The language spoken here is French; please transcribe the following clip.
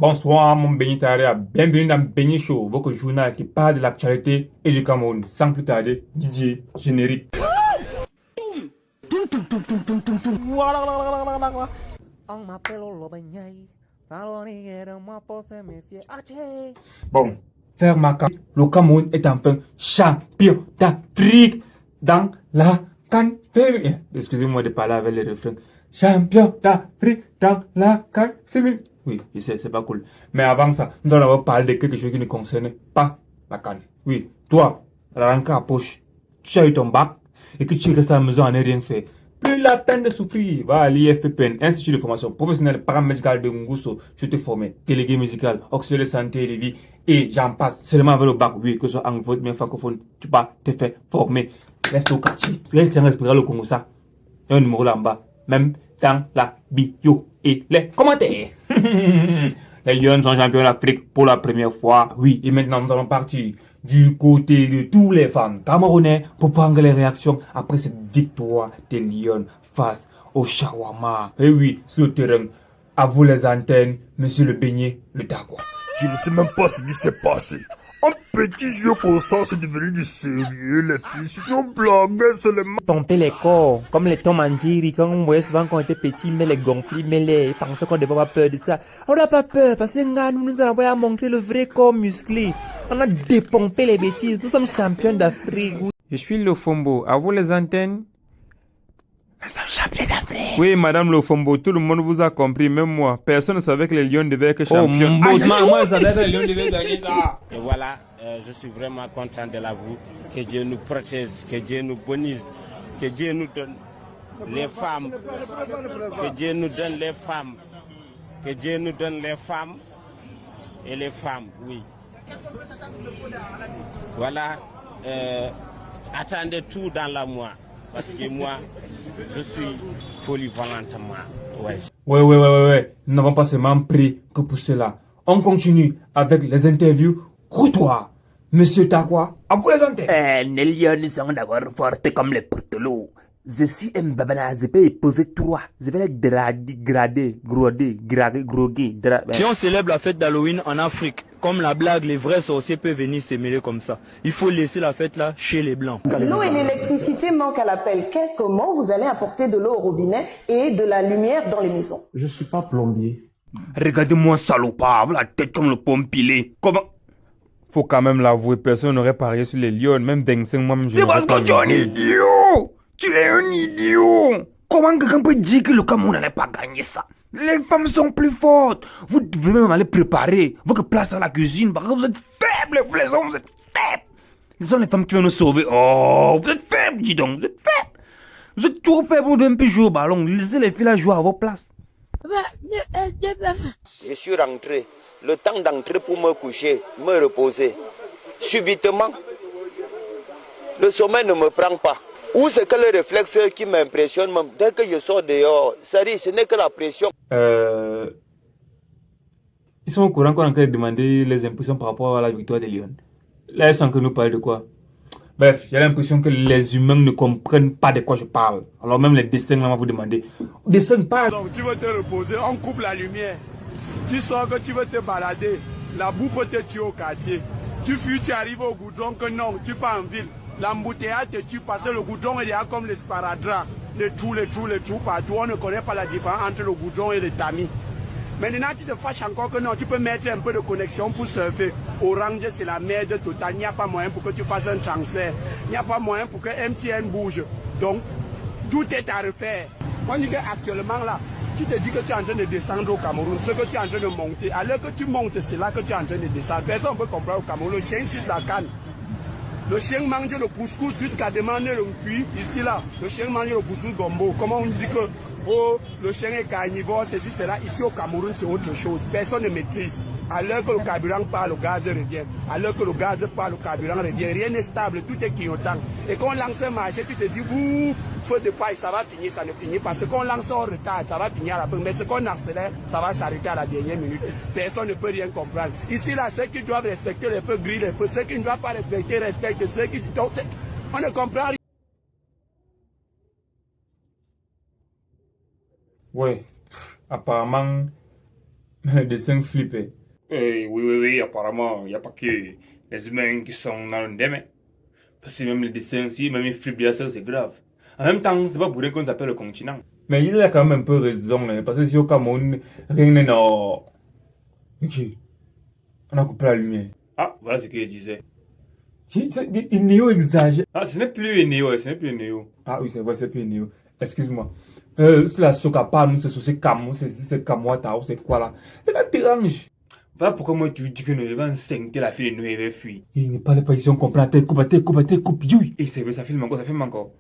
Bonsoir mon Benitaria, bienvenue dans Beignet Show, votre journal qui parle de l'actualité et du Cameroun. Sans plus tarder, DJ générique. Bon, faire ma carte, le Cameroun est enfin champion d'Afrique dans la CAN féminine. Excusez-moi de parler avec les refrains. Champion d'Afrique dans la CAN féminine. Oui, je sais, c'est pas cool. Mais avant ça, nous allons parler de quelque chose qui ne concerne pas la CAN. Oui, toi, la rentrée à poche, tu as eu ton bac et que tu restes à la maison à ne rien faire. Plus la peine de souffrir. Va à l'IFPN, Institut de formation professionnelle paramédicale de Ngusso. Je te forme, délégué musical, auxiliaire de santé et de vie. Et j'en passe seulement avec le bac. Oui, que ce soit anglophone, bien francophone, tu vas te faire former. Reste au quartier. Reste un respirer le Congo, ça. Il y a un numéro là en bas. Même dans la bio et les commentaires. Les Lions sont champions d'Afrique pour la première fois. Oui, et maintenant nous allons partir du côté de tous les fans camerounais pour prendre les réactions après cette victoire des Lions face au Shawarma. Et oui, sur le terrain, à vous les antennes, monsieur le beignet, le Dagua. Je ne sais même pas ce qui s'est passé. Un petit jeu comme ça, c'est devenu du sérieux, les filles. Sinon, blaguer seulement. Pomper les corps, comme les Tom and Jerry, quand on voyait souvent quand on était petit, mais les gonfler, mais les pensaient qu'on devait avoir peur de ça. On n'a pas peur, parce que nous allons à montrer le vrai corps musclé. On a dépompé les bêtises. Nous sommes champions d'Afrique. Je suis Lofombo, à vous les antennes. Nous sommes champions d'Afrique. Oui, madame Lofombo, tout le monde vous a compris, même moi. Personne ne savait que les Lions devaient être champions. Moi, je savais que les Lions devaient gagner ça. Et voilà, je suis vraiment content de l'avouer. Que Dieu nous protège, que Dieu nous bénisse, que Dieu nous donne les femmes, que Dieu nous donne les femmes, que Dieu nous donne les femmes et les femmes, oui. Voilà, attendez tout dans la moi, parce que moi, je suis polyvalentement. Ouais. Ouais. Nous n'avons pas seulement pris que pour cela. On continue avec les interviews courtois. Monsieur Takwa, à vous les antennes. Les Lions sont d'abord fortes comme les portelots. Je suis un babana, je peux y poser 3. Je vais les grader. Si on célèbre la fête d'Halloween en Afrique, comme la blague, les vrais sorciers peuvent venir se mêler comme ça. Il faut laisser la fête là chez les Blancs. L'eau et l'électricité manquent à l'appel. Comment vous allez apporter de l'eau au robinet et de la lumière dans les maisons? Je suis pas plombier. Regardez-moi salopard, la tête comme le pomme pilé. Comment? Faut quand même l'avouer, personne n'aurait parié sur les Lions, même 25 mois, même je C'est parce que tu es un idiot! Tu es un idiot! Comment quelqu'un peut dire que le Cameroun n'allait pas gagner ça? Les femmes sont plus fortes. Vous devez même aller préparer votre place à la cuisine parce que vous êtes faibles, les hommes, vous êtes faibles. Ce sont les femmes qui vont nous sauver. Oh, vous êtes faibles, dis donc, vous êtes faibles. Vous êtes trop faibles, vous devez un peu jouer au ballon. Laissez les filles là jouer à vos places. Je suis rentré. Le temps d'entrer pour me coucher, me reposer. Subitement, le sommeil ne me prend pas. Ou c'est que le réflexe qui m'impressionne, dès que je sors dehors, ce n'est que la pression. Ils sont au courant qu'on a encore demandé les impressions par rapport à la victoire des Lions. Là, ils sont que nous parler de quoi? Bref, j'ai l'impression que les humains ne comprennent pas de quoi je parle. Alors même les dessins, là, on va vous demander. Dessin pas. Donc tu veux te reposer, on coupe la lumière. Tu sors que tu veux te balader. La boue peut te tuer au quartier. Tu fuis, tu arrives au goudron que non, tu pars en ville. L'embouteillage te tue parce que le goudron est là comme les sparadraps. Les trous partout. On ne connaît pas la différence entre le goudron et le tamis. Maintenant, tu te fâches encore que non, tu peux mettre un peu de connexion pour surfer. Orange, c'est la merde totale. Il n'y a pas moyen pour que tu fasses un transfert. Il n'y a pas moyen pour que MTN bouge. Donc, tout est à refaire. On dit qu'actuellement là, tu te dis que tu es en train de descendre au Cameroun, ce que tu es en train de monter. Alors que tu montes, c'est là que tu es en train de descendre. Personne ne peut comprendre au Cameroun. Le chien suce la canne. Le chien mange le couscous jusqu'à demander le puits. Ici là, le chien mange le couscous gombo. Comment on dit que oh, le chien est carnivore, ceci, cela. Ici au Cameroun, c'est autre chose. Personne ne maîtrise. À l'heure que le carburant part, le gaz revient. À l'heure que le gaz part, le carburant revient. Rien n'est stable, tout est clignotant. Et quand on lance un marché, tu te dis, ouh, feu de paille, ça va finir, ça ne finit pas. Ce qu'on lance en retard, ça va finir à la fin. Mais ce qu'on accélère, ça va s'arrêter à la dernière minute. Personne ne peut rien comprendre. Ici, là, ceux qui doivent respecter les feux grillent les feux. Ceux qui ne doivent pas respecter, respectent. Ceux qui doivent... On ne comprend rien. Ouais, apparemment, Le dessin flippé. Oui, apparemment, il n'y a pas que les humains qui sont dans le démon. Parce que même les dessins, si même ils flippent bien ça, c'est grave. En même temps, c'est pas pour rien qu'on s'appelle le continent. Mais il a quand même un peu raison, hein, parce que si au Cameroun, rien n'est non. Ok. On a coupé la lumière. Ah, voilà ce qu'il disait. Néo exagère. Ah, ce n'est plus Néo, ce n'est plus Néo. Ah oui, c'est vrai, c'est plus Néo. Excuse-moi. C'est la Sokapam, c'est Camou, c'est Kamouata, c'est quoi là? Ça dérange. Voilà pourquoi moi tu dis que nous devons sentir la fille de nous avait fui. Il n'est pas de position comprendre, coupe, Et c'est vrai, ça filme encore.